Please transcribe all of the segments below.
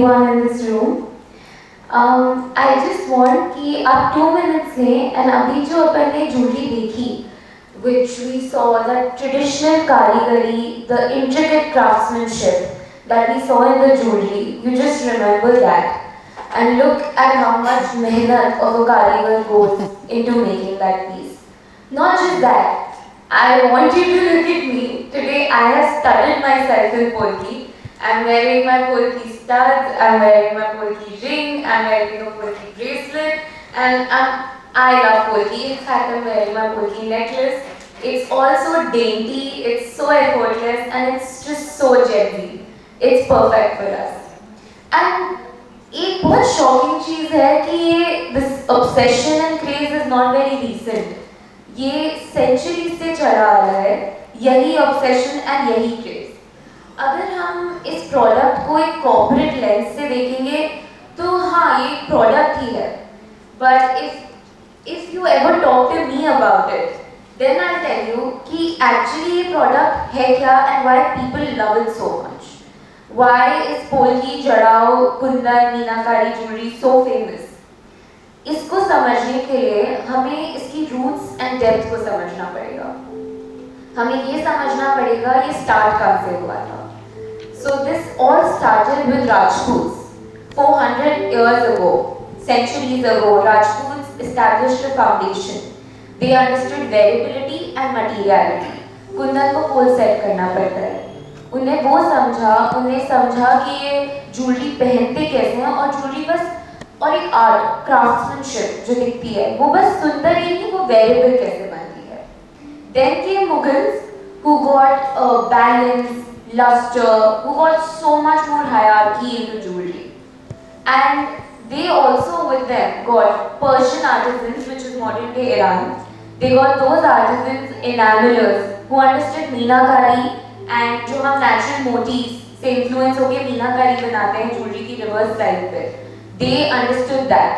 everyone in this room. I just want कि आप 2 minutes लें and अभी जो अपन ने jewelry देखी, which we saw the traditional कारीगरी, the intricate craftsmanship that we saw in the jewelry, you just remember that and look at how much mehnat of a कारीगर goes into making that piece. Not just that, I want you to look at me. Today I have studied myself in Polki. I'm wearing my Polki studs, I'm wearing my Polki ring, I'm wearing a Polki bracelet, and I love Polki. In fact, I'm wearing my Polki necklace. It's also dainty, it's so effortless, and it's just so gentle. It's perfect for us. And एक बहुत shocking चीज़ है कि ये this obsession and craze is not very recent. ये century से चला आ रहा है, यही ऑब्सेशन एंड यही क्रेज। अगर हम इस प्रोडक्ट को एक कॉर्पोरेट लेंस से देखेंगे तो हाँ ये प्रोडक्ट ही है, but if you ever talk to me about it then I tell you कि एक्चुअली ये प्रोडक्ट है क्या and why people love it so much, why is polki, jadau, kundan, meenakari jewellery so famous. इसको समझने के लिए हमें इसकी रूट्स एंड डेप्थ को समझना पड़ेगा। हमें ये समझना पड़ेगा ये स्टार्ट कहाँ से हुआ था। So this all started with Rajputs 400 years ago, centuries ago. Rajputs established a foundation. They understood variability and materiality. Kundan को पोल सेट करना पड़ता है। उन्हें वो समझा कि ये ज्वेलरी पहनते कैसे हैं, और ज्वेलरी बस और एक आर्ट क्राफ्ट्समैनशिप जो दिखती है वो बस सुंदर ही नहीं, वो वेरिएबल कैसे बनती है। Then came Mughals who got balance, luster, who got so much more hierarchy into jewelry, and they also with them got Persian artisans, which is modern day Iran. They got those artisans, enamelers, who understood meenakari and जो हम natural motifs से influence होके मीनाकारी बनाते हैं jewellery की reverse side पे, they understood that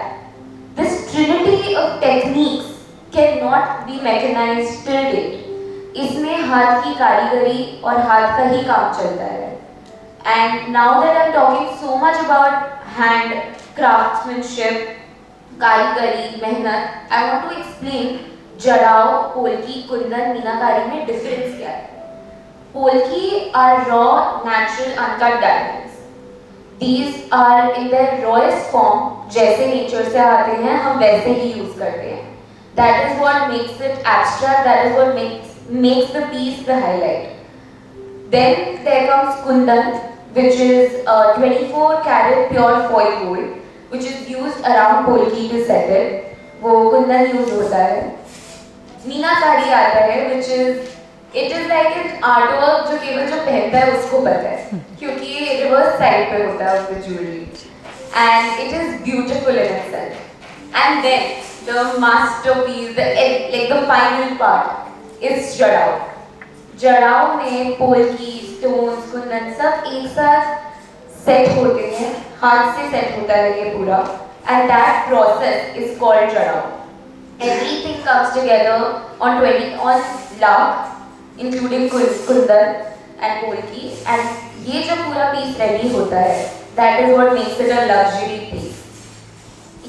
this trinity of techniques cannot be mechanized till date. इसमें हाथ की कारीगरी और हाथ का ही काम चलता है। And now that I'm talking so much about hand craftsmanship, कारीगरी, मेहनत, I want to explain जड़ाओ, polki, Kundan, मीनाकारी में डिफरेंस क्या है। Polki are raw, natural, uncut diamonds. These are in their rawest form, जैसे नेचर से आते हैं हम वैसे ही यूज करते हैं। That is what makes it abstract. That is what makes the piece the highlight. Then there comes Kundan, which is 24 karat pure foil gold, which is used around Polki to set it. वो Kundan use होता है। मीनाकारी आता है, which is it is like an artwork जो केवल जो पहनता है उसको पता है, क्योंकि ये रिवर्स साइड पे होता है उसके jewellery, and it is beautiful in itself. And then the masterpiece, the final part is जड़ाओ। जड़ाओ में पोल्की, स्टोन्स, कुंदन सब एक साथ सेट होते हैं, हाथ से सेट होता है ये पूरा, and that process is called जड़ाओ. Everything comes together on lakh, including kundan and polki, and ये जो पूरा पीस रेडी होता है, that is what makes it a luxury piece.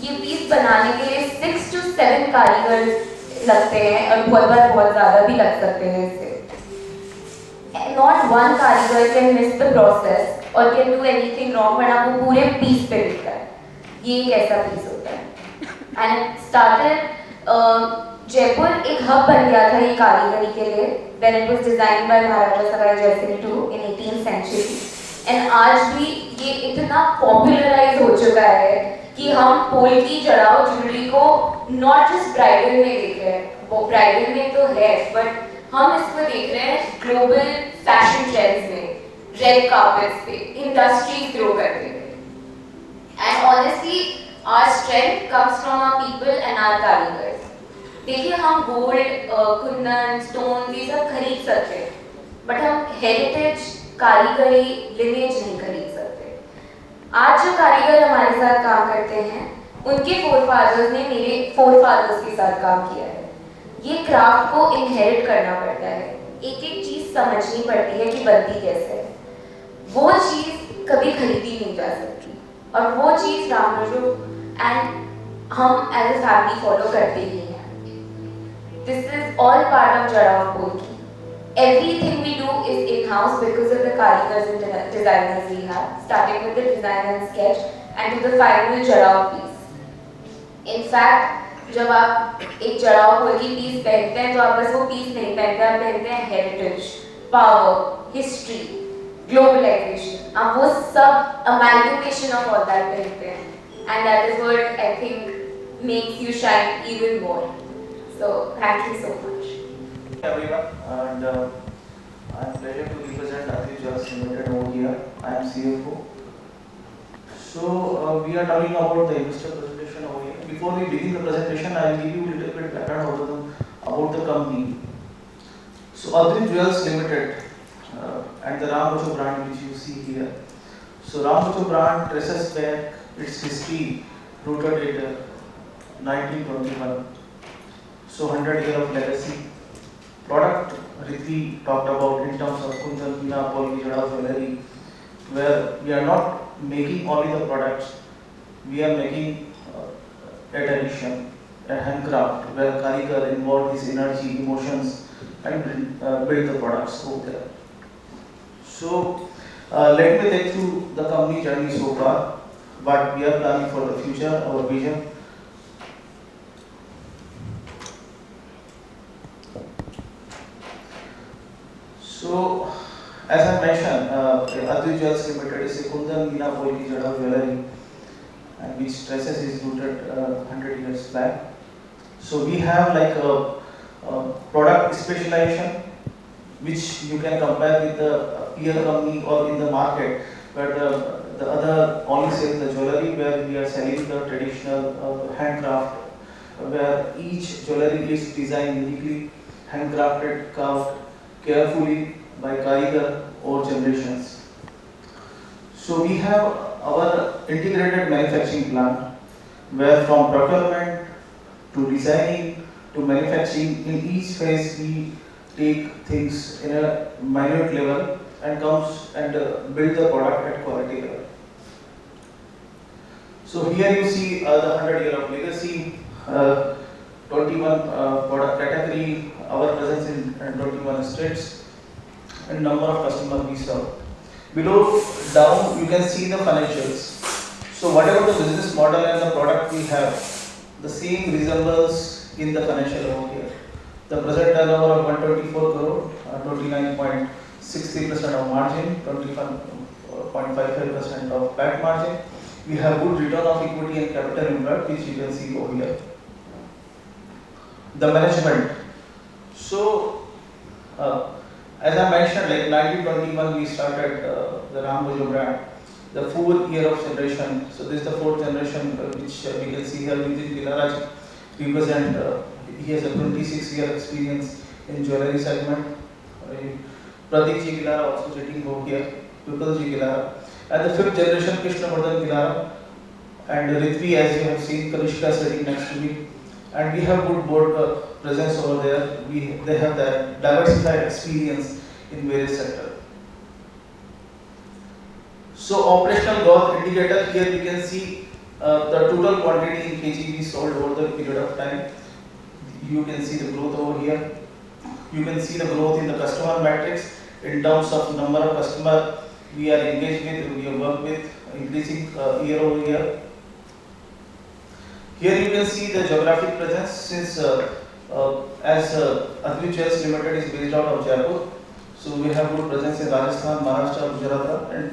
ये पीस बनाने के लिए 6 to 7 कारीगर लगते हैं, और बहुत ज़्यादा भी लग सकते हैं इससे। Not one कारीगर can miss the process or can do anything wrong, वरना वो पूरे पीस पे दिखता है। ये एक ऐसा पीस होता है। And it started जयपुर एक हब बन गया था ये कारीगरी के लिए, when it was designed by Maharaja Sawai Jai Singh II in 18th century, and आज भी ये इतना पॉपुलराइज हो चुका है कि हम पोल्की, जड़ाओ ज्वेलरी को नॉट जस्ट ब्राइडल में देख रहे हैं, वो ब्राइडल में तो है, बट हम इसको देख रहे हैं ग्लोबल फैशन ट्रेंड्स में, रेड कार्पेट्स पे, इंडस्ट्रीज ग्रो करते हैं। And honestly our strength comes from our people and our karigars. देखिए हम गोल्ड, कुंदन, स्टोन ये सब खरीद सकते हैं, बट हम हेरिटेज, कारीगरी, लिनेज नहीं खरीद सकते। आज जो कारीगर हमारे साथ काम करते हैं उनके फोरफादर्स ने मेरे फोरफादर्स के साथ काम किया है। ये क्राफ्ट को इनहेरिट करना पड़ता है, एक एक चीज़ समझनी पड़ती है कि बनती कैसे है। वो चीज़ कभी खरीदी नहीं जा सकती। और वो चीज़ रामराजो एंड हम एज अ फैमिली फॉलो करते ही हैं. This is all part of Jada Polki. Everything we do is in-house because of the karigars and designers we have, starting with the design and sketch and to the final Jada piece. In fact, जब आप एक जड़ाव पोल की piece पहनते हैं तो आप बस वो पीस नहीं पहनते, आप पहनते हैं हेरिटेज, पावर, हिस्ट्री, ग्लोबलाइजेशन, आप वो सब अमैलगमेशन ऑफ ऑल दैट पहनते हैं, and that is what I think makes you shine even more. So thank you so much. Everyone, and I'm pleasure to represent Aditya Jewels Limited over here. I am CFO. So we are talking about the investor presentation over here. Before we begin the presentation, I will give you a little bit background about the company. So Aditya Jewels Limited and the Ramrajo brand which you see here. So Ramrajo brand traces back its history rooted in 1921. So 100 years of legacy. Product Rithi talked about in terms of Kundan, Meena, Polki, Jada jewelry, where we are not making only the products, we are making a tradition, a handcraft, where Karigar involved his energy, emotions, and build the products over there. So let me take through the company journey so far, what we are planning for the future, our vision. So, as I mentioned, Aditya Jewels Limited is a Kundan, Meena, Polki, Jada jewelry, and which traces is rooted 100 years back. So we have like a product specialization, which you can compare with the peer company or in the market, where the other only sells the jewelry, where we are selling the traditional handcraft, where each jewelry is designed uniquely, handcrafted, carved carefully by Karigar over generations. So we have our integrated manufacturing plant, where from procurement to designing to manufacturing, in each phase we take things in a minute level and comes and build the product at quality level. So here you see the 100-year of legacy, 21 product category, our presence in 21 states, and number of customers we serve. Below down you can see the financials. So whatever the business model and the product we have, the same resembles in the financial over here. The present turnover of 124 crore, 29.63% of margin, 21.55% of PAT margin. We have good return of equity and capital employed, which you can see over here. The management. So, as I mentioned, like 1921 we started the Ramrajo brand, the 4th year of generation. So this is the 4th generation which we can see here within Gilaraj represent. He has a 26-year experience in jewelry segment. Pratik Ji Gilara also sitting over here, Vipul Ji Gilara. And the 5th generation Krishnavardhan Gilara, and Ritvi, as you have seen, Kanishka sitting next to me. And we have good board presence over there. They have that diversified experience in various sectors. So operational growth indicator, here we can see the total quantity in kg we sold over the period of time. You can see the growth over here. You can see the growth in the customer matrix in terms of number of customers we are engaged with, we have worked with, increasing year over year. Here you can see the geographic presence, since as Aditya Jewels Limited is based out of Jaipur, so we have good presence in Rajasthan, Maharashtra, Gujarat, and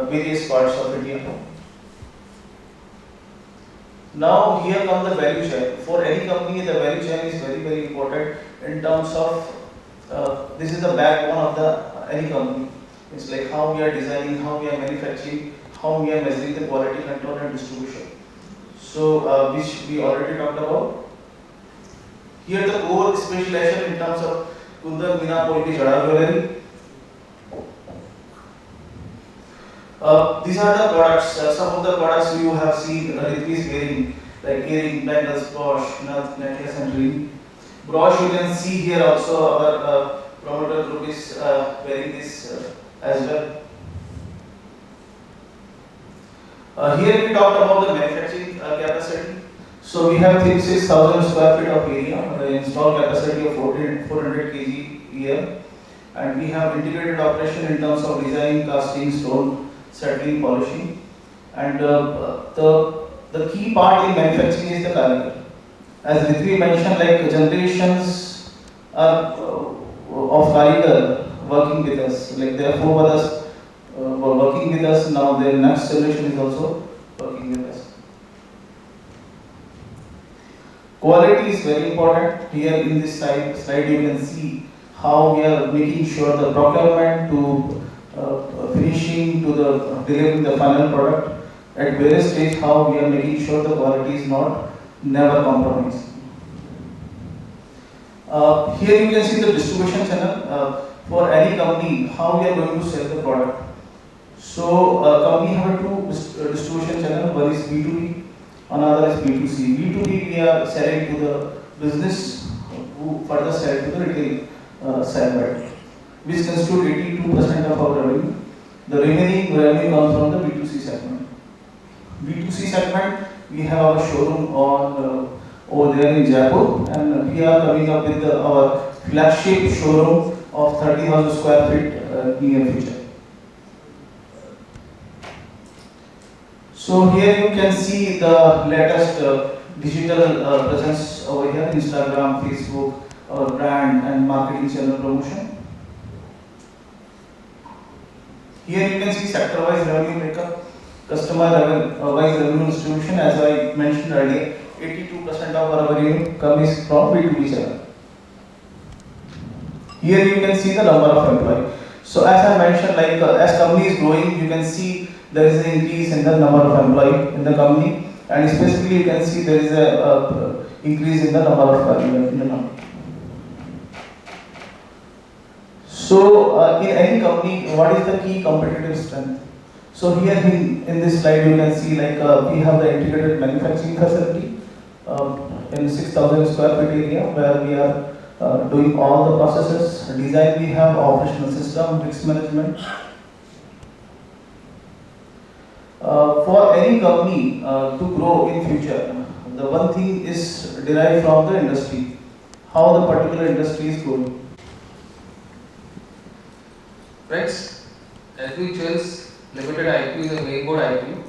various parts of India. Now here comes the value chain. For any company, the value chain is very, very important in terms of this is the backbone of the any company. It's like how we are designing, how we are manufacturing, how we are measuring the quality control and distribution. So which we already talked about. Here the core specialization in terms of Kundan, Meena, Polki, Jada jewelry. These are the products. Some of the products you have seen Ritvi's wearing, like earring, bangles, brooch, necklace, and ring. Brooch you can see here also. Our promoter group is wearing this as well. Here we talked about the manufacturing capacity. So we have 36,000 square feet of area, installed capacity of 400 kg year, and we have integrated operation in terms of design, casting, stone, settling, polishing, and the key part in manufacturing is the karigar. As Ritvi mentioned, like generations are of karigar working with us, like their forefathers were working with us, now their next generation is also working with us. Quality is very important. Here in this slide you can see how we are making sure the procurement to finishing to the delivering the final product at various stage, how we are making sure the quality is not never compromised. Here you can see the distribution channel for any company, how we are going to sell the product. So company have two distribution channel. One is B2B, another is B2C. B2B we are selling to the business who further sell to the retail segment, which constitute 82% of our revenue. The remaining revenue comes from the B2C segment. B2C segment, we have our showroom on over there in Jaipur, and we are coming up with our flagship showroom of 30,000 square feet near future. So here you can see the latest digital presence over here: Instagram, Facebook, our brand and marketing channel promotion. Here you can see sector-wise revenue breakup, customer-wise revenue distribution. As I mentioned earlier, 82% of our revenue comes from B2B channel. Here you can see the number of employees. So as I mentioned, like as company is growing, you can see there is an increase in the number of employees in the company, and specifically you can see there is a increase in the number of in the company. So in any company, what is the key competitive strength? So here in this slide you can see like we have the integrated manufacturing facility in 6,000 square feet area where we are doing all the processes. Design, we have operational system, risk management. For any company to grow in future, the one thing is derived from the industry, how the particular industry is growing. Friends, LV Jewels Limited IPO is a main board IPO.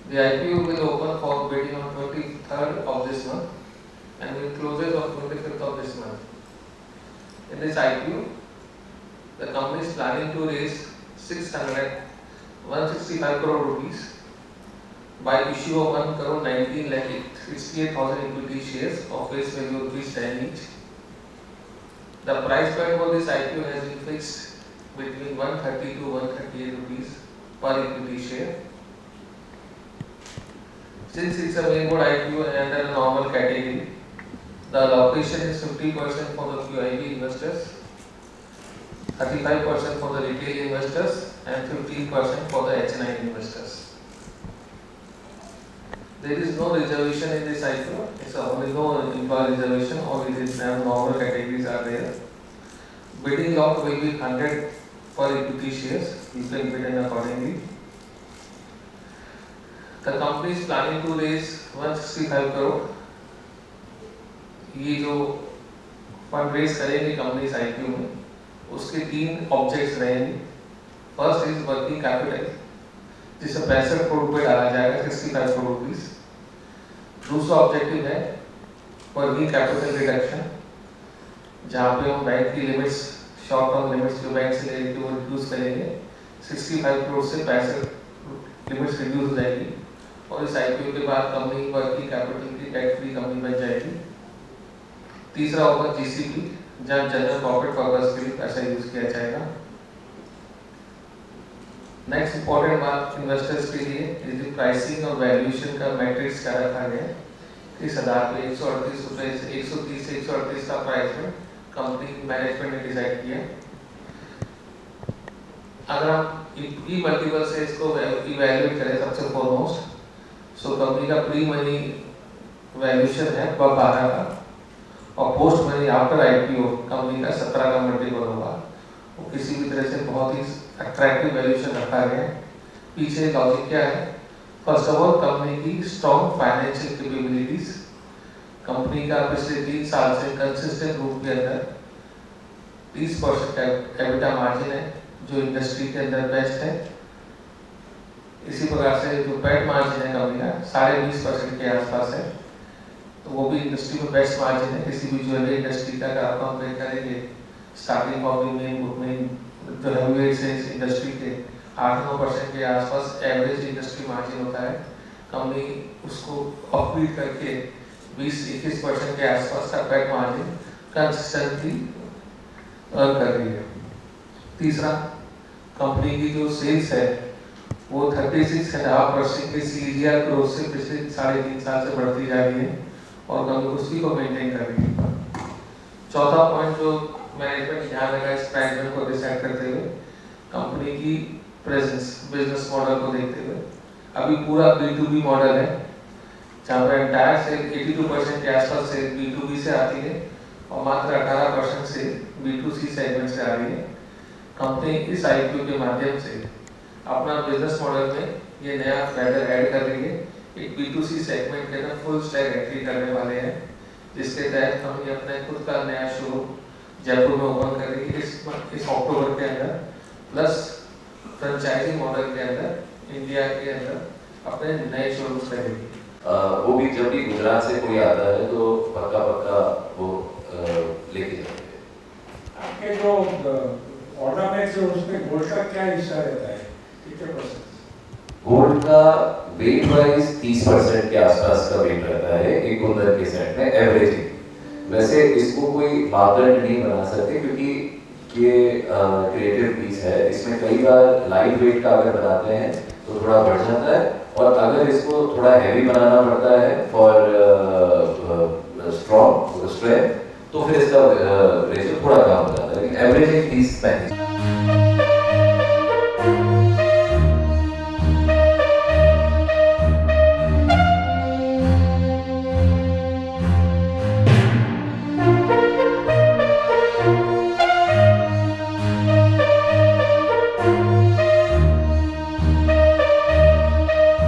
The IPO will open for bidding on 23rd of this month and will close on 25th of this month. In this IPO, the company is planning to raise 165 crore rupees by issue of 1 crore 19 lakh 68,000 equity shares of face value rupees 10 each. The price point for this IPO has been fixed between 130 to 138 rupees per equity share. Since it's a main board IPO and under a normal category, the allocation is 50% for the QIB investors, 35% for the retail investors, and 15% for the HNI investors. There is no reservation in this IPO. It's only no employee reservation. Only these normal categories are there. Bidding lot will be 100 per equity shares. You can bid in accordingly. The company is planning to raise 165 crore. ये जो fund raise करेंगे company IPO में, उसके 3 objects रहेंगे. First is working capital, जिसमें 65 करोड़ रुपए डाला जाएगा, 65 करोड़ रुपीस. दूसरा ऑब्जेक्टिव है वर्किंग कैपिटल रिडक्शन, जहाँ पे हम बैंक की लिमिट्स, शॉर्ट टर्म लिमिट्स जो बैंक से ले रही वो रिड्यूस करेंगे. 65 करोड़ से 65 लिमिट्स रिड्यूस हो जाएगी और इस IPO के बाद कंपनी वर्किंग कैपिटल की डेट फ्री कंपनी बन जाएगी. तीसरा होगा GCP, जहाँ जनरल प्रॉफिट पर्पस के लिए पैसा यूज किया जाएगा. नेक्स्ट इंपॉर्टेंट बात इन्वेस्टर्स के लिए यदि प्राइसिंग और वैल्यूएशन का मैट्रिक्स क्या रखा गया है. इस आधार पे 138 रुपए से 130 से 138 का प्राइस में कंपनी मैनेजमेंट ने डिसाइड किया. अगर हम ई मल्टीपल से इसको इवैल्यूएट करें सबसे फॉरमोस्ट, सो कंपनी का प्री मनी वैल्यूएशन है 12 का और post money after IPO company का 17 का मल्टीपल होगा. वो किसी भी तरह से बहुत ही अट्रैक्टिव वैल्यूएशन रखा गया है. पीछे लॉजिक क्या है, फर्स्ट ऑफ ऑल कंपनी की स्ट्रॉन्ग फाइनेंशियल कैपेबिलिटीज, कंपनी का पिछले 3 साल से कंसिस्टेंट रूप के अंदर 30% एबिटा मार्जिन है जो इंडस्ट्री के अंदर बेस्ट है। इसी प्रकार से जो पैट मार्जिन है कंपनी का 20.5% के आसपास है, तो वो भी इंडस्ट्री में बेस्ट मार्जिन है। किसी भी ज्वेलरी इंडस्ट्री का अगर आप कंपेयर करेंगे स्टार्टिंग कॉपी में जो हेवीवेट से इस इंडस्ट्री के 8-9% के आसपास एवरेज इंडस्ट्री मार्जिन होता है, कंपनी उसको ऑफबीट करके 20-21% के आसपास का पैट मार्जिन कंसिस्टेंटली अर्न कर रही है। तीसरा, कंपनी की जो सेल्स है वो 36.5% की CAGR ग्रोथ से पिछले 3.5 साल से बढ़ती जा रही है और कंपनी उसी को मेंटेन कर रही है। चौथा पॉइंट जो मैनेजमेंट ध्यान रखा इस मैनेजमेंट को डिसाइड करते हुए, कंपनी की प्रेजेंस बिजनेस मॉडल को देखते हुए अभी पूरा B2B मॉडल है, जहाँ पर एंटायर सेल 82% के आसपास से B2B से आती है और मात्र 18% से B2C सेगमेंट से आ रही है। कंपनी इस IPO के माध्यम से अपना बिजनेस मॉडल में ये नया फैक्टर ऐड कर रही है। एक B2C सेगमेंट के अंदर फुल स्टैक एंट्री करने वाले हैं, जिसके तहत कंपनी अपने खुद का नया शोरूम जयपुर में ओपन कर रही है इस अक्टूबर के अंदर, प्लस फ्रेंचाइजी मॉडल के अंदर इंडिया के अंदर अपने नए शोरूम करेगी। वो भी जब भी गुजरात से कोई आता है तो पक्का वो लेके जाते हैं। आपके जो ऑर्नामेंट्स है उसमें गोल्ड का क्या हिस्सा रहता है, कितने %? गोल्ड का वेट वाइज 30% के आसपास का वेट रहता है एक कुंदन के सेट में एवरेजिंग। वैसे इसको कोई मापदंड नहीं बना सकते क्योंकि ये क्रिएटिव पीस है, इसमें कई बार लाइट वेट का अगर बनाते हैं तो थोड़ा बढ़ जाता है और अगर इसको थोड़ा हैवी बनाना पड़ता है फॉर स्ट्रॉन्ग स्ट्रेंथ तो फिर इसका रेशियो थोड़ा कम हो जाता है, लेकिन एवरेजिंग 30-35।